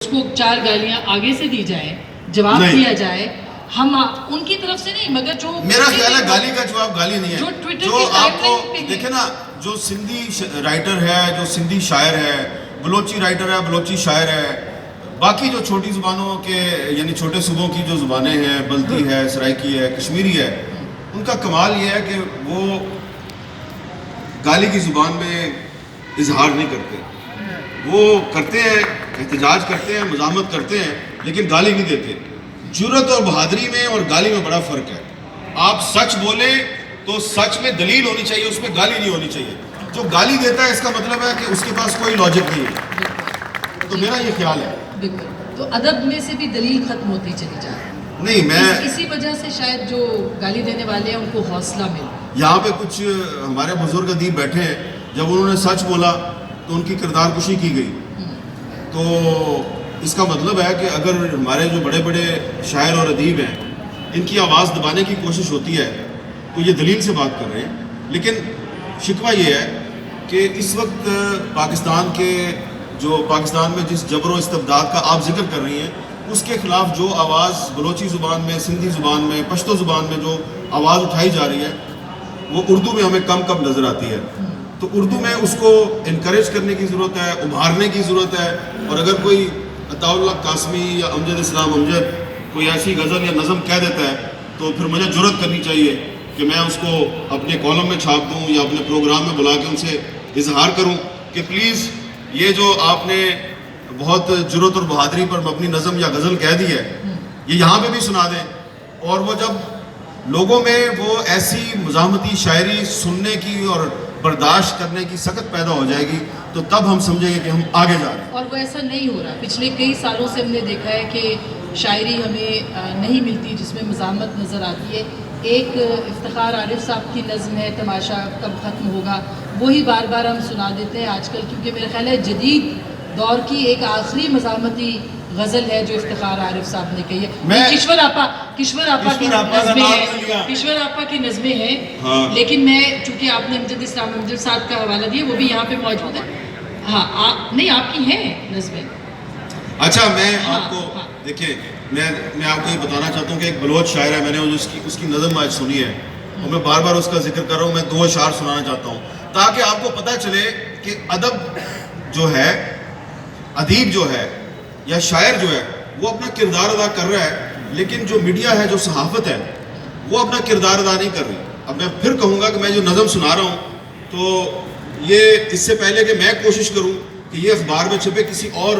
اس کو 4 گالیاں آگے سے دی جائیں، جواب دیا جائے، ہم ان کی طرف سے نہیں، مگر جو میرا خیال ہے گالی کا جواب گالی نہیں ہے. جو ٹویٹر جو کی آپ کو ٹائم لائن پہ دیکھیں نا، جو سندھی رائٹر ہے، جو سندھی شاعر ہے، بلوچی رائٹر ہے، بلوچی شاعر ہے، باقی جو چھوٹی زبانوں کے یعنی چھوٹے صوبوں کی جو زبانیں ہیں، بلتی ہے، سرائکی ہے، کشمیری ہے، ان کا کمال یہ ہے کہ وہ گالی کی زبان میں اظہار نہیں کرتے. وہ کرتے ہیں، احتجاج کرتے ہیں، مزاحمت کرتے ہیں، لیکن گالی نہیں دیتے. جرأت اور بہادری میں اور گالی میں بڑا فرق ہے. آپ سچ بولیں تو سچ میں دلیل ہونی چاہیے، اس میں گالی نہیں ہونی چاہیے. جو گالی دیتا ہے اس کا مطلب ہے کہ اس کے پاس کوئی لاجک نہیں ہے. تو میرا یہ خیال ہے. بالکل. تو ادب میں سے بھی دلیل ختم ہوتی چلی جا رہی ہے. نہیں، میں اسی وجہ سے شاید جو گالی دینے والے ہیں ان کو حوصلہ ملے. یہاں پہ کچھ ہمارے بزرگ ادیب بیٹھے ہیں، جب انہوں نے سچ بولا تو ان کی کردار کشی کی گئی. تو اس کا مطلب ہے کہ اگر ہمارے جو بڑے بڑے شاعر اور ادیب ہیں ان کی آواز دبانے کی کوشش ہوتی ہے تو یہ دلیل سے بات کر رہے ہیں. لیکن شکوہ یہ ہے کہ اس وقت پاکستان میں جس جبر و استبداد کا آپ ذکر کر رہی ہیں، اس کے خلاف جو آواز بلوچی زبان میں، سندھی زبان میں، پشتو زبان میں جو آواز اٹھائی جا رہی ہے وہ اردو میں ہمیں کم کم نظر آتی ہے. تو اردو میں اس کو انکریج کرنے کی ضرورت ہے، ابھارنے کی ضرورت ہے. اور اگر کوئی عطاء اللہ قاسمی یا امجد اسلام امجد کوئی ایسی غزل یا نظم کہہ دیتا ہے تو پھر مجھے جرأت کرنی چاہیے کہ میں اس کو اپنے کالم میں چھاپ دوں یا اپنے پروگرام میں بلا کے ان سے اظہار کروں کہ پلیز یہ جو آپ نے بہت جرأت اور بہادری پر مبنی نظم یا غزل کہہ دی ہے یہ یہاں پہ بھی سنا دیں. اور وہ جب لوگوں میں وہ ایسی مزاحمتی شاعری سننے کی اور برداشت کرنے کی سخت پیدا ہو جائے گی تو تب ہم سمجھیں گے کہ ہم آگے جا رہے ہیں. اور وہ ایسا نہیں ہو رہا. پچھلے کئی سالوں سے ہم نے دیکھا ہے کہ شاعری ہمیں نہیں ملتی جس میں مزاحمت نظر آتی ہے. ایک افتخار عارف صاحب کی نظم ہے تماشا کب ختم ہوگا، وہی بار بار ہم سنا دیتے ہیں آج کل، کیونکہ میرا خیال ہے جدید دور کی ایک آخری مزاحمتی غزل ہے جو افتخار عارف صاحب نے کہی ہے. کشور آپا کی نظمیں ہیں. لیکن میں چونکہ آپ نے امجد اسلام امجد صاحب کا حوالہ دیا، وہ بھی یہاں پہ موجود ہے. ہاں نہیں، آپ کی ہیں نظمیں. اچھا، میں آپ کو دیکھیں، میں آپ کو یہ بتانا چاہتا ہوں کہ ایک بلوچ شاعر ہے، میں نے اس کی نظم آج سنی ہے اور میں بار بار اس کا ذکر کر رہا ہوں. میں 2 اشعار سنانا چاہتا ہوں تاکہ آپ کو پتہ چلے کہ ادب جو ہے، ادیب جو ہے یا شاعر جو ہے وہ اپنا کردار ادا کر رہا ہے، لیکن جو میڈیا ہے، جو صحافت ہے، وہ اپنا کردار ادا نہیں کر رہی. اب میں پھر کہوں گا کہ میں جو نظم سنا رہا ہوں تو یہ اس سے پہلے کہ میں کوشش کروں کہ یہ اخبار میں چھپے، کسی اور